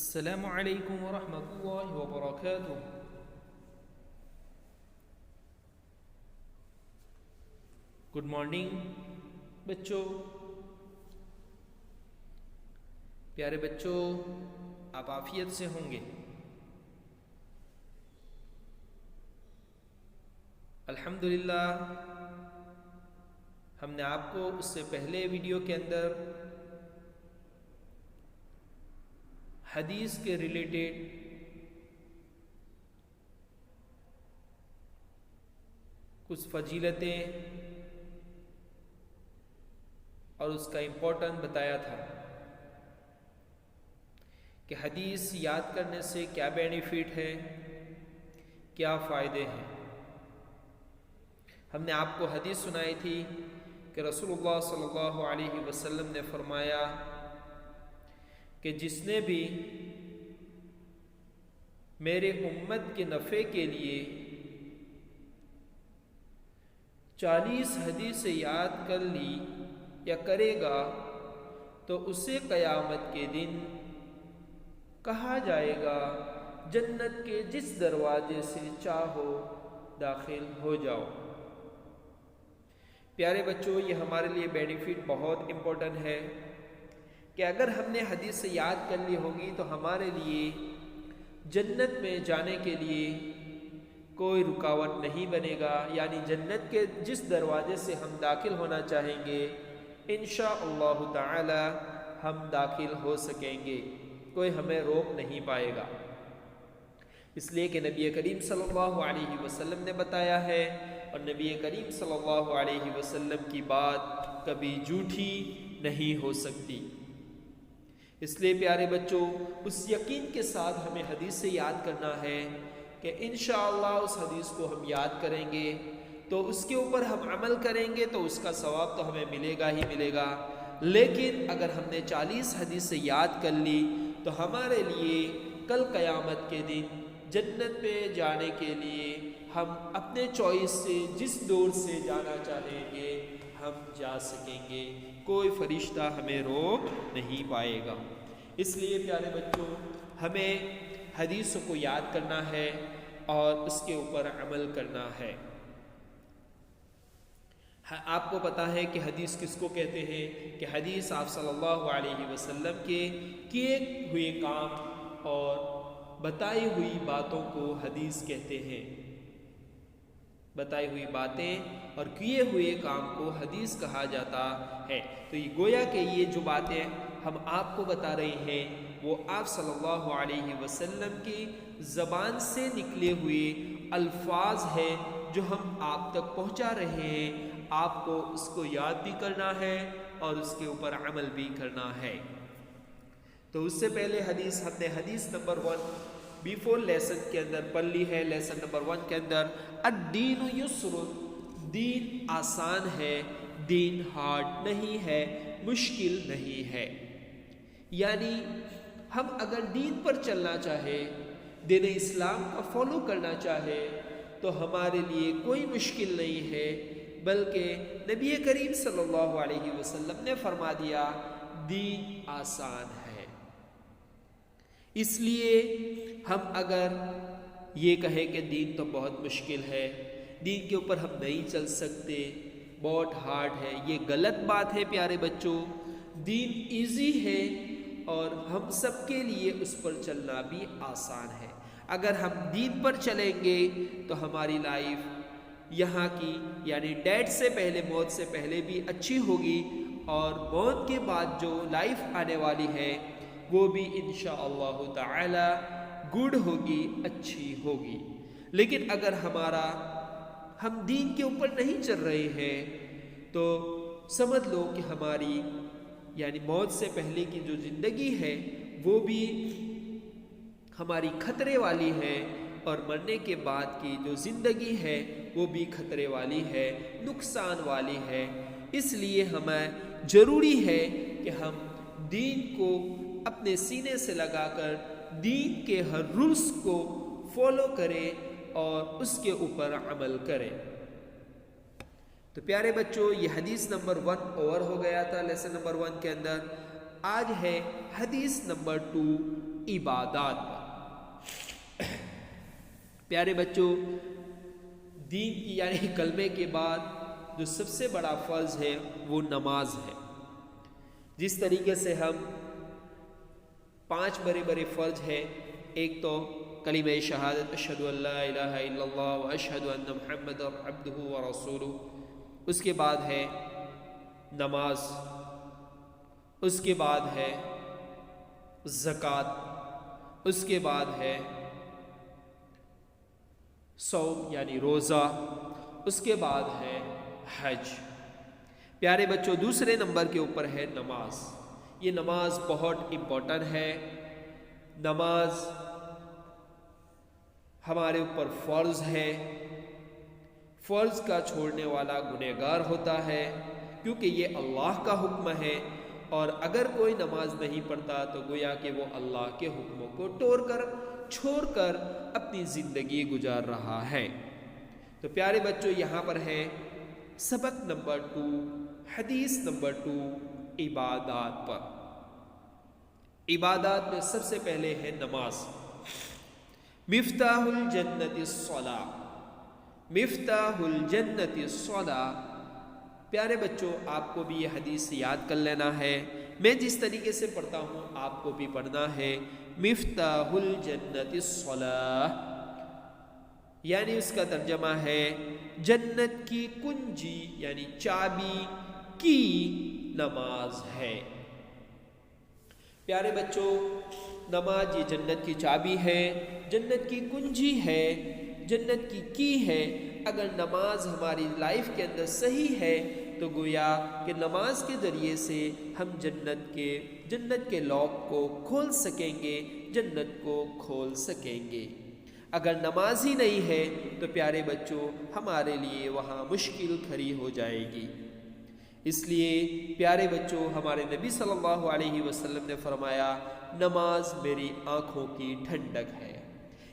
السلام علیکم ورحمۃ اللہ وبرکاتہ۔ گڈ مارننگ بچوں، پیارے بچوں، آپ عافیت سے ہوں گے؟ الحمدللہ ہم نے آپ کو اس سے پہلے ویڈیو کے اندر حدیث کے ریلیٹڈ کچھ فضیلتیں اور اس کا امپورٹنٹ بتایا تھا کہ حدیث یاد کرنے سے کیا بینیفٹ ہے، کیا فائدے ہیں۔ ہم نے آپ کو حدیث سنائی تھی کہ رسول اللہ صلی اللہ علیہ وسلم نے فرمایا کہ جس نے بھی میرے امت کے نفع کے لیے 40 حدیث یاد کر لی یا کرے گا تو اسے قیامت کے دن کہا جائے گا جنت کے جس دروازے سے چاہو داخل ہو جاؤ۔ پیارے بچوں، یہ ہمارے لیے بینیفٹ بہت امپورٹنٹ ہے کہ اگر ہم نے حدیث یاد کر لی ہوگی تو ہمارے لیے جنت میں جانے کے لیے کوئی رکاوٹ نہیں بنے گا، یعنی جنت کے جس دروازے سے ہم داخل ہونا چاہیں گے انشاءاللہ تعالی ہم داخل ہو سکیں گے، کوئی ہمیں روک نہیں پائے گا۔ اس لیے کہ نبی کریم صلی اللہ علیہ وسلم نے بتایا ہے، اور نبی کریم صلی اللہ علیہ وسلم کی بات کبھی جھوٹی نہیں ہو سکتی۔ اس لیے پیارے بچوں، اس یقین کے ساتھ ہمیں حدیث سے یاد کرنا ہے کہ انشاءاللہ اس حدیث کو ہم یاد کریں گے تو اس کے اوپر ہم عمل کریں گے تو اس کا ثواب تو ہمیں ملے گا ہی ملے گا۔ لیکن اگر ہم نے 40 حدیث سے یاد کر لی تو ہمارے لیے کل قیامت کے دن جنت میں جانے کے لیے ہم اپنے چوائس سے جس دور سے جانا چاہیں گے ہم جا سکیں گے، کوئی فرشتہ ہمیں روک نہیں پائے گا۔ اس لیے پیارے بچوں، ہمیں حدیثوں کو یاد کرنا ہے اور اس کے اوپر عمل کرنا ہے۔ آپ کو پتا ہے کہ حدیث کس کو کہتے ہیں؟ کہ حدیث آپ صلی اللہ علیہ وسلم کے کیے ہوئے کام اور بتائی ہوئی باتوں کو حدیث کہتے ہیں۔ بتائی ہوئی باتیں اور کیے ہوئے کام کو حدیث کہا جاتا ہے۔ تو یہ گویا کہ یہ جو باتیں ہم آپ کو بتا رہے ہیں وہ آپ صلی اللہ علیہ وسلم کی زبان سے نکلے ہوئے الفاظ ہیں جو ہم آپ تک پہنچا رہے ہیں۔ آپ کو اس کو یاد بھی کرنا ہے اور اس کے اوپر عمل بھی کرنا ہے۔ تو اس سے پہلے حدیث ہم نے حدیث نمبر 1 بیفور لیسن کے اندر پڑھ لی ہے۔ لیسن نمبر 1 کے اندر الدین یسر، دین آسان ہے، دین ہارڈ نہیں ہے، مشکل نہیں ہے۔ یعنی ہم اگر دین پر چلنا چاہے، دین اسلام کا فالو کرنا چاہے تو ہمارے لیے کوئی مشکل نہیں ہے، بلکہ نبی کریم صلی اللہ علیہ وسلم نے فرما دیا دین آسان ہے۔ اس لیے ہم اگر یہ کہیں کہ دین تو بہت مشکل ہے، دین کے اوپر ہم نہیں چل سکتے، بہت ہارڈ ہے، یہ غلط بات ہے پیارے بچوں۔ دین ایزی ہے اور ہم سب کے لیے اس پر چلنا بھی آسان ہے۔ اگر ہم دین پر چلیں گے تو ہماری لائف یہاں کی یعنی ڈیتھ سے پہلے، موت سے پہلے بھی اچھی ہوگی، اور موت کے بعد جو لائف آنے والی ہے وہ بھی انشاءاللہ تعالی گڈ ہوگی، اچھی ہوگی۔ لیکن اگر ہم دین کے اوپر نہیں چل رہے ہیں تو سمجھ لو کہ ہماری یعنی موت سے پہلے کی جو زندگی ہے وہ بھی ہماری خطرے والی ہے، اور مرنے کے بعد کی جو زندگی ہے وہ بھی خطرے والی ہے، نقصان والی ہے۔ اس لیے ہمیں ضروری ہے کہ ہم دین کو اپنے سینے سے لگا کر دین کے ہر رولز کو فالو کریں اور اس کے اوپر عمل کریں۔ تو پیارے بچوں، یہ حدیث نمبر 1 اوور ہو گیا تھا لیسن نمبر 1 کے اندر۔ آج ہے حدیث نمبر 2 عبادات پر۔ پیارے بچوں، دین کی یعنی کلمے کے بعد جو سب سے بڑا فرض ہے وہ نماز ہے۔ جس طریقے سے ہم 5 بڑے بڑے فرض ہیں، ایک تو کلمہ شہادت اشہد ان لا الہ الا اللہ و اشہد ان محمد عبدہ و رسولہ، اس کے بعد ہے نماز، اس کے بعد ہے زکوٰۃ، اس کے بعد ہے صوم یعنی روزہ، اس کے بعد ہے حج۔ پیارے بچوں، دوسرے نمبر کے اوپر ہے نماز۔ یہ نماز بہت امپورٹنٹ ہے۔ نماز ہمارے اوپر فرض ہے۔ فرض کا چھوڑنے والا گنہگار ہوتا ہے، کیونکہ یہ اللہ کا حکم ہے، اور اگر کوئی نماز نہیں پڑھتا تو گویا کہ وہ اللہ کے حکموں کو چھوڑ کر اپنی زندگی گزار رہا ہے۔ تو پیارے بچوں، یہاں پر ہے سبق نمبر 2، حدیث نمبر 2، عبادات پر۔ عبادات میں سب سے پہلے ہے نماز۔ مفتاح الجنت الصلاۃ، مفتاح الجنت الصلاۃ۔ پیارے بچوں، آپ کو بھی یہ حدیث یاد کر لینا ہے۔ میں جس طریقے سے پڑھتا ہوں آپ کو بھی پڑھنا ہے۔ مفتاح الجنت الصلاۃ، یعنی اس کا ترجمہ ہے جنت کی کنجی یعنی چابی کی نماز ہے۔ پیارے بچوں، نماز یہ جنت کی چابی ہے، جنت کی کنجی ہے، جنت کی ہے۔ اگر نماز ہماری لائف کے اندر صحیح ہے تو گویا کہ نماز کے ذریعے سے ہم جنت کے لاک کو کھول سکیں گے، جنت کو کھول سکیں گے۔ اگر نماز ہی نہیں ہے تو پیارے بچوں ہمارے لیے وہاں مشکل کھڑی ہو جائے گی۔ اس لیے پیارے بچوں، ہمارے نبی صلی اللہ علیہ وسلم نے فرمایا نماز میری آنکھوں کی ٹھنڈک ہے۔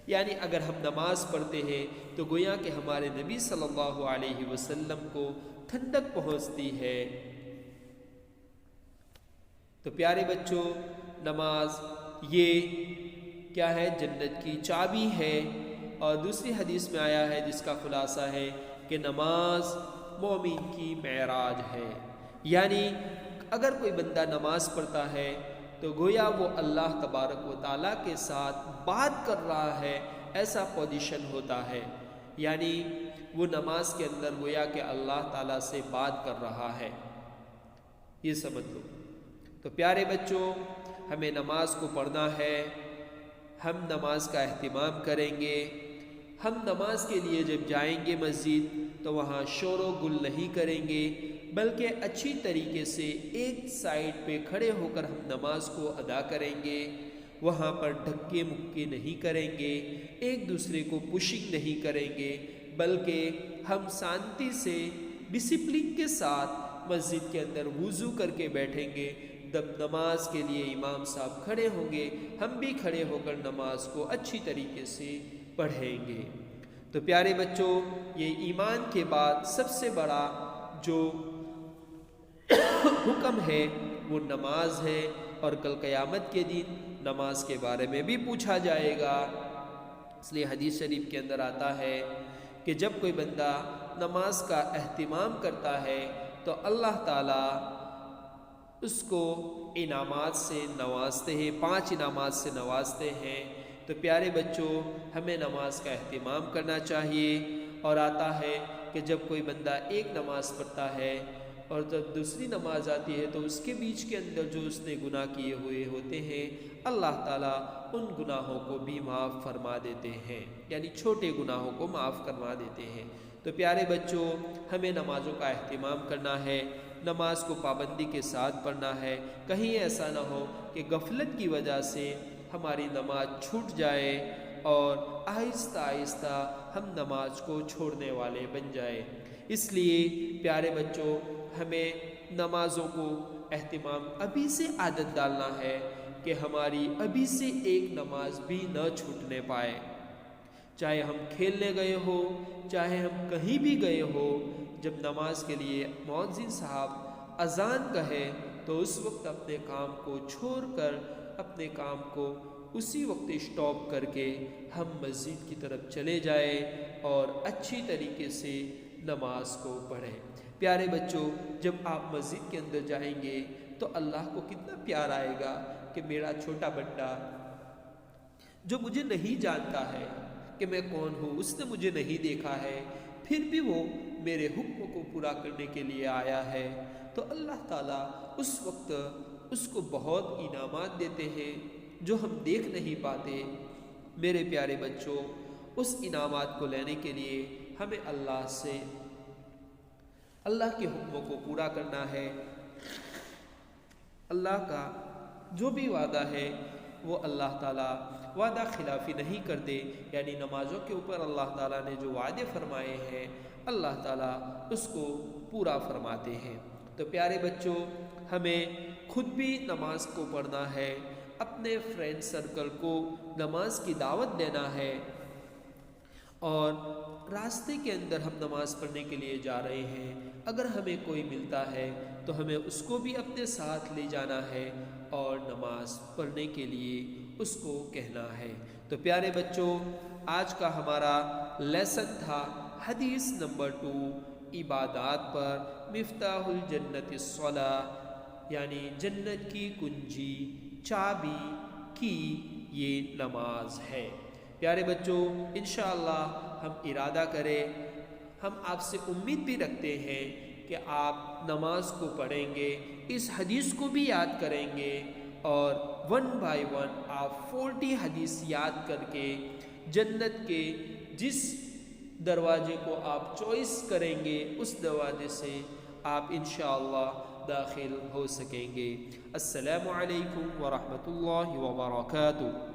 یعنی اگر ہم نماز پڑھتے ہیں تو گویا کہ ہمارے نبی صلی اللہ علیہ وسلم کو ٹھنڈک پہنچتی ہے۔ تو پیارے بچوں، نماز یہ کیا ہے؟ جنت کی چابی ہے۔ اور دوسری حدیث میں آیا ہے جس کا خلاصہ ہے کہ نماز مومن کی معراج ہے۔ یعنی اگر کوئی بندہ نماز پڑھتا ہے تو گویا وہ اللہ تبارک و تعالیٰ کے ساتھ بات کر رہا ہے، ایسا پوزیشن ہوتا ہے۔ یعنی وہ نماز کے اندر گویا کہ اللہ تعالیٰ سے بات کر رہا ہے، یہ سمجھ لو۔ تو پیارے بچوں، ہمیں نماز کو پڑھنا ہے، ہم نماز کا اہتمام کریں گے۔ ہم نماز کے لیے جب جائیں گے مسجد تو وہاں شور و گل نہیں کریں گے، بلکہ اچھی طریقے سے ایک سائڈ پہ کھڑے ہو کر ہم نماز کو ادا کریں گے۔ وہاں پر دھکے مکے نہیں کریں گے، ایک دوسرے کو پشنگ نہیں کریں گے، بلکہ ہم شانتی سے ڈسپلن کے ساتھ مسجد کے اندر وضو کر کے بیٹھیں گے۔ جب نماز کے لیے امام صاحب کھڑے ہوں گے ہم بھی کھڑے ہو کر نماز کو اچھی طریقے سے پڑھیں گے۔ تو پیارے بچوں، یہ ایمان کے بعد سب سے بڑا جو حکم ہے وہ نماز ہے، اور کل قیامت کے دن نماز کے بارے میں بھی پوچھا جائے گا۔ اس لیے حدیث شریف کے اندر آتا ہے کہ جب کوئی بندہ نماز کا اہتمام کرتا ہے تو اللہ تعالیٰ اس کو انعامات سے نوازتے ہیں، 5 انعامات سے نوازتے ہیں۔ تو پیارے بچوں، ہمیں نماز کا اہتمام کرنا چاہیے۔ اور آتا ہے کہ جب کوئی بندہ ایک نماز پڑھتا ہے اور جب دوسری نماز آتی ہے تو اس کے بیچ کے اندر جو اس نے گناہ کیے ہوئے ہوتے ہیں اللہ تعالیٰ ان گناہوں کو بھی معاف فرما دیتے ہیں، یعنی چھوٹے گناہوں کو معاف فرما دیتے ہیں۔ تو پیارے بچوں، ہمیں نمازوں کا اہتمام کرنا ہے، نماز کو پابندی کے ساتھ پڑھنا ہے۔ کہیں ایسا نہ ہو کہ غفلت کی وجہ سے ہماری نماز چھوٹ جائے اور آہستہ آہستہ ہم نماز کو چھوڑنے والے بن جائے۔ اس لیے پیارے بچوں، ہمیں نمازوں کو اہتمام ابھی سے عادت ڈالنا ہے کہ ہماری ابھی سے ایک نماز بھی نہ چھوٹنے پائے۔ چاہے ہم کھیلنے گئے ہو، چاہے ہم کہیں بھی گئے ہو، جب نماز کے لیے مؤذن صاحب اذان کہے تو اس وقت اپنے کام کو چھوڑ کر اپنے کام کو اسی وقت اسٹاپ کر کے ہم مسجد کی طرف چلے جائیں اور اچھی طریقے سے نماز کو پڑھیں۔ پیارے بچوں، جب آپ مسجد کے اندر جائیں گے تو اللہ کو کتنا پیار آئے گا کہ میرا چھوٹا بندہ جو مجھے نہیں جانتا ہے کہ میں کون ہوں، اس نے مجھے نہیں دیکھا ہے، پھر بھی وہ میرے حکم کو پورا کرنے کے لیے آیا ہے، تو اللہ تعالیٰ اس وقت اس کو بہت انعامات دیتے ہیں جو ہم دیکھ نہیں پاتے۔ میرے پیارے بچوں، اس انعامات کو لینے کے لیے ہمیں اللہ کے حکموں کو پورا کرنا ہے۔ اللہ کا جو بھی وعدہ ہے وہ اللہ تعالیٰ وعدہ خلافی نہیں کرتے، یعنی نمازوں کے اوپر اللہ تعالیٰ نے جو وعدے فرمائے ہیں اللہ تعالیٰ اس کو پورا فرماتے ہیں۔ تو پیارے بچوں، ہمیں خود بھی نماز کو پڑھنا ہے، اپنے فرینڈ سرکل کو نماز کی دعوت دینا ہے، اور راستے کے اندر ہم نماز پڑھنے کے لیے جا رہے ہیں، اگر ہمیں کوئی ملتا ہے تو ہمیں اس کو بھی اپنے ساتھ لے جانا ہے اور نماز پڑھنے کے لیے اس کو کہنا ہے۔ تو پیارے بچوں، آج کا ہمارا لیسن تھا حدیث نمبر 2، عبادات پر مفتاح الجنت الصلاۃ، یعنی جنت کی کنجی، چابی کی یہ نماز ہے۔ پیارے بچوں، انشاءاللہ ہم ارادہ کریں، ہم آپ سے امید بھی رکھتے ہیں کہ آپ نماز کو پڑھیں گے، اس حدیث کو بھی یاد کریں گے، اور 1 بائی 1 آپ 40 حدیث یاد کر کے جنت کے جس دروازے کو آپ چوائس کریں گے اس دروازے سے آپ انشاءاللہ داخل ہو سکیں گے۔ السلام علیکم ورحمۃ اللہ وبرکاتہ۔